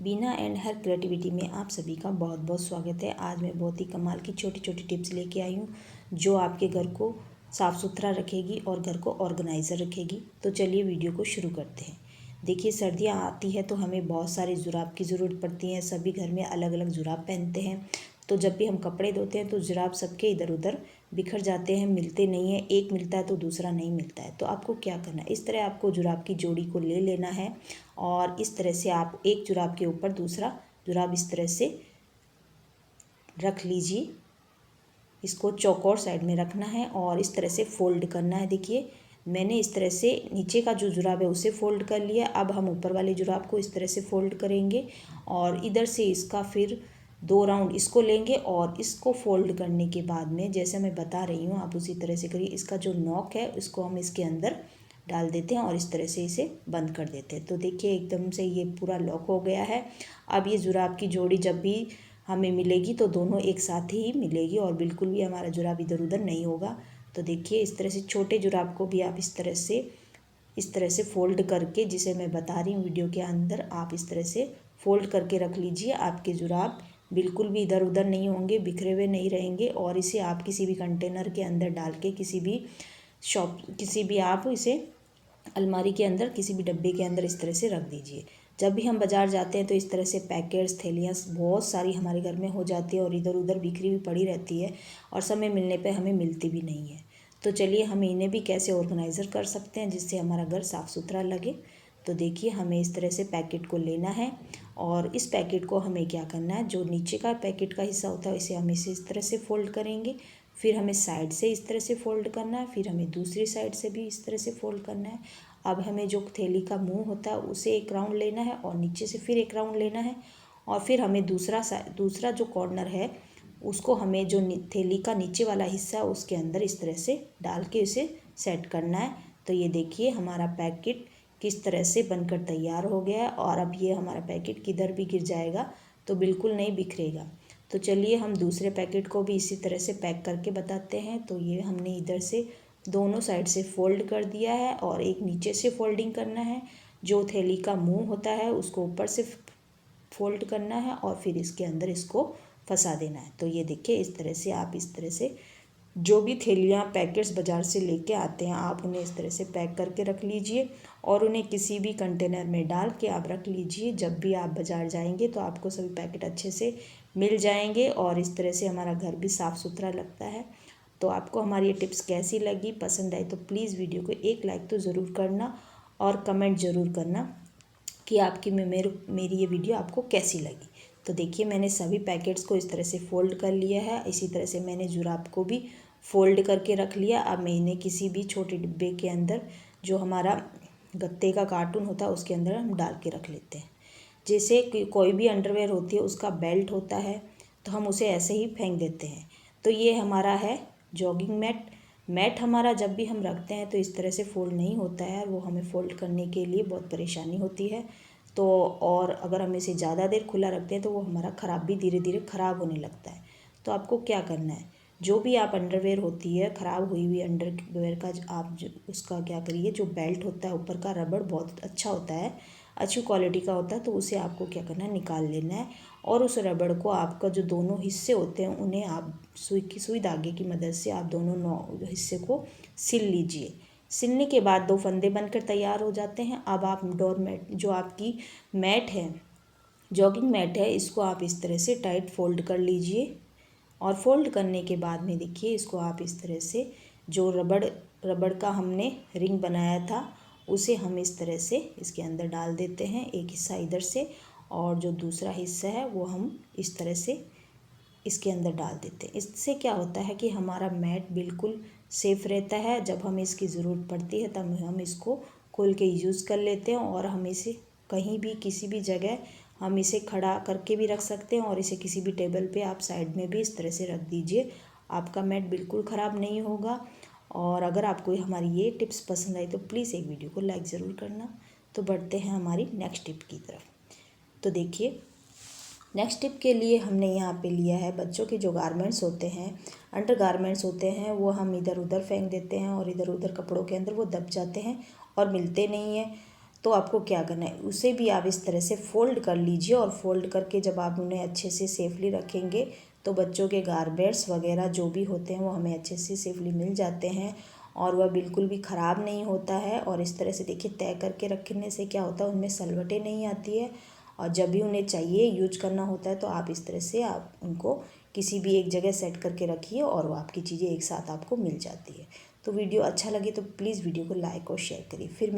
Bina and her creativity में आप सभी का बहुत बहुत स्वागत है। आज मैं बहुत ही कमाल की छोटी छोटी टिप्स लेके आई हूँ जो आपके घर को साफ़ सुथरा रखेगी और घर को ऑर्गेनाइजर रखेगी। तो चलिए वीडियो को शुरू करते हैं। देखिए, सर्दियाँ आती है तो हमें बहुत सारे जुराब की ज़रूरत पड़ती है। सभी घर में अलग अलग जुराब पहनते हैं। तो जब भी हम कपड़े धोते हैं तो जुराब सबके इधर उधर बिखर जाते हैं, मिलते नहीं हैं। एक मिलता है तो दूसरा नहीं मिलता है। तो आपको क्या करना है, इस तरह आपको जुराब की जोड़ी को ले लेना है और इस तरह से आप एक जुराब के ऊपर दूसरा जुराब इस तरह से रख लीजिए। इसको चौकोर साइड में रखना है और इस तरह से फोल्ड करना है। देखिए, मैंने इस तरह से नीचे का जो जुराब है उसे फोल्ड कर लिया। अब हम ऊपर वाले जुराब को इस तरह से फोल्ड करेंगे और इधर से इसका फिर 2 राउंड इसको लेंगे और इसको फोल्ड करने के बाद में जैसे मैं बता रही हूँ आप उसी तरह से करिए। इसका जो नॉक है उसको हम इसके अंदर डाल देते हैं और इस तरह से इसे बंद कर देते हैं। तो देखिए, एकदम से ये पूरा लॉक हो गया है। अब ये जुराब की जोड़ी जब भी हमें मिलेगी तो दोनों एक साथ ही मिलेगी और बिल्कुल भी हमारा जुराब इधर उधर नहीं होगा। तो देखिए, इस तरह से छोटे जुराब को भी आप इस तरह से फोल्ड करके, जिसे मैं बता रही हूँ वीडियो के अंदर, आप इस तरह से फोल्ड करके रख लीजिए। आपके जुराब बिल्कुल भी इधर उधर नहीं होंगे, बिखरे हुए नहीं रहेंगे। और इसे आप किसी भी कंटेनर के अंदर डाल के किसी भी आप इसे अलमारी के अंदर, किसी भी डब्बे के अंदर इस तरह से रख दीजिए। जब भी हम बाज़ार जाते हैं तो इस तरह से पैकेट्स, थैलियाँ बहुत सारी हमारे घर में हो जाती है और इधर उधर बिखरी हुई पड़ी रहती है और समय मिलने पे हमें मिलती भी नहीं है। तो चलिए, हम इन्हें भी कैसे ऑर्गेनाइज़र कर सकते हैं जिससे हमारा घर साफ़ सुथरा लगे। तो देखिए, हमें इस तरह से पैकेट को लेना है और इस पैकेट को हमें क्या करना है, जो नीचे का पैकेट का हिस्सा होता है इसे हम इस तरह से फोल्ड करेंगे। फिर हमें साइड से इस तरह से फोल्ड करना है, फिर हमें दूसरी साइड से भी इस तरह से फोल्ड करना है। अब हमें जो थैली का मुंह होता है उसे एक राउंड लेना है और नीचे से फिर एक राउंड लेना है और फिर हमें दूसरा जो कॉर्नर है उसको हमें जो थैली का नीचे वाला हिस्सा है उसके अंदर इस तरह से डाल के इसे सेट करना है। तो ये देखिए, हमारा पैकेट किस तरह से बनकर तैयार हो गया है और अब ये हमारा पैकेट किधर भी गिर जाएगा तो बिल्कुल नहीं बिखरेगा। तो चलिए, हम दूसरे पैकेट को भी इसी तरह से पैक करके बताते हैं। तो ये हमने इधर से दोनों साइड से फोल्ड कर दिया है और एक नीचे से फोल्डिंग करना है। जो थैली का मुंह होता है उसको ऊपर से फोल्ड करना है और फिर इसके अंदर इसको फंसा देना है। तो ये देखिए, इस तरह से आप इस तरह से जो भी थैलियाँ पैकेट्स बाज़ार से लेके आते हैं आप उन्हें इस तरह से पैक करके रख लीजिए और उन्हें किसी भी कंटेनर में डाल के आप रख लीजिए। जब भी आप बाज़ार जाएंगे तो आपको सभी पैकेट अच्छे से मिल जाएंगे और इस तरह से हमारा घर भी साफ़ सुथरा लगता है। तो आपको हमारी ये टिप्स कैसी लगी, पसंद आई तो प्लीज़ वीडियो को एक लाइक तो ज़रूर करना और कमेंट ज़रूर करना कि मेरी ये वीडियो आपको कैसी लगी। तो देखिए, मैंने सभी पैकेट्स को इस तरह से फ़ोल्ड कर लिया है। इसी तरह से मैंने जुराब को भी फ़ोल्ड करके रख लिया। अब मैं इन्हें किसी भी छोटे डिब्बे के अंदर, जो हमारा गत्ते का कार्टून होता है उसके अंदर हम डाल के रख लेते हैं। जैसे कोई भी अंडरवेयर होती है उसका बेल्ट होता है तो हम उसे ऐसे ही फेंक देते हैं। तो ये हमारा है जॉगिंग मैट हमारा जब भी हम रखते हैं तो इस तरह से फ़ोल्ड नहीं होता है, वो हमें फ़ोल्ड करने के लिए बहुत परेशानी होती है। तो और अगर हम इसे ज़्यादा देर खुला रखते हैं तो वो हमारा धीरे धीरे ख़राब होने लगता है। तो आपको क्या करना है, जो भी आप अंडरवेयर होती है, ख़राब हुई हुई अंडरवेयर का उसका क्या करिए, जो बेल्ट होता है ऊपर का रबड़ बहुत अच्छा होता है, अच्छी क्वालिटी का होता है, तो उसे आपको क्या करना है, निकाल लेना है और उस रबड़ को आपका जो दोनों हिस्से होते हैं उन्हें आप सुई धागे की मदद से आप दोनों हिस्से को सिल लीजिए। सिलने के बाद 2 फंदे बनकर तैयार हो जाते हैं। अब आप डोरमेट, जो आपकी मैट है, जॉगिंग मैट है, इसको आप इस तरह से टाइट फोल्ड कर लीजिए और फोल्ड करने के बाद में देखिए, इसको आप इस तरह से जो रबड़ का हमने रिंग बनाया था उसे हम इस तरह से इसके अंदर डाल देते हैं। एक हिस्सा इधर से और जो दूसरा हिस्सा है वो हम इस तरह से इसके अंदर डाल देते हैं। इससे क्या होता है कि हमारा मैट बिल्कुल सेफ़ रहता है। जब हमें इसकी ज़रूरत पड़ती है तब हम इसको खोल के यूज़ कर लेते हैं और हम इसे कहीं भी, किसी भी जगह हम इसे खड़ा करके भी रख सकते हैं और इसे किसी भी टेबल पे आप साइड में भी इस तरह से रख दीजिए। आपका मैट बिल्कुल ख़राब नहीं होगा। और अगर आपको हमारी ये टिप्स पसंद आई तो प्लीज़ एक वीडियो को लाइक ज़रूर करना। तो बढ़ते हैं हमारी नेक्स्ट टिप की तरफ। तो देखिए, नेक्स्ट टिप के लिए हमने यहाँ पे लिया है बच्चों के जो गारमेंट्स होते हैं, अंडर गारमेंट्स होते हैं, वो हम इधर उधर फेंक देते हैं और इधर उधर कपड़ों के अंदर वो दब जाते हैं और मिलते नहीं हैं। तो आपको क्या करना है, उसे भी आप इस तरह से फ़ोल्ड कर लीजिए। और फ़ोल्ड करके जब आप उन्हें अच्छे से सेफली रखेंगे तो बच्चों के गारबेट्स वगैरह जो भी होते हैं वो हमें अच्छे से सेफली मिल जाते हैं और वह बिल्कुल भी ख़राब नहीं होता है। और इस तरह से देखिए तय करके रखने से क्या होता है, उनमें सलवटें नहीं आती है और जब भी उन्हें चाहिए यूज करना होता है तो आप इस तरह से आप उनको किसी भी एक जगह सेट करके रखिए और वो आपकी चीज़ें एक साथ आपको मिल जाती है। तो वीडियो अच्छा लगे तो प्लीज़ वीडियो को लाइक और शेयर करिए। फिर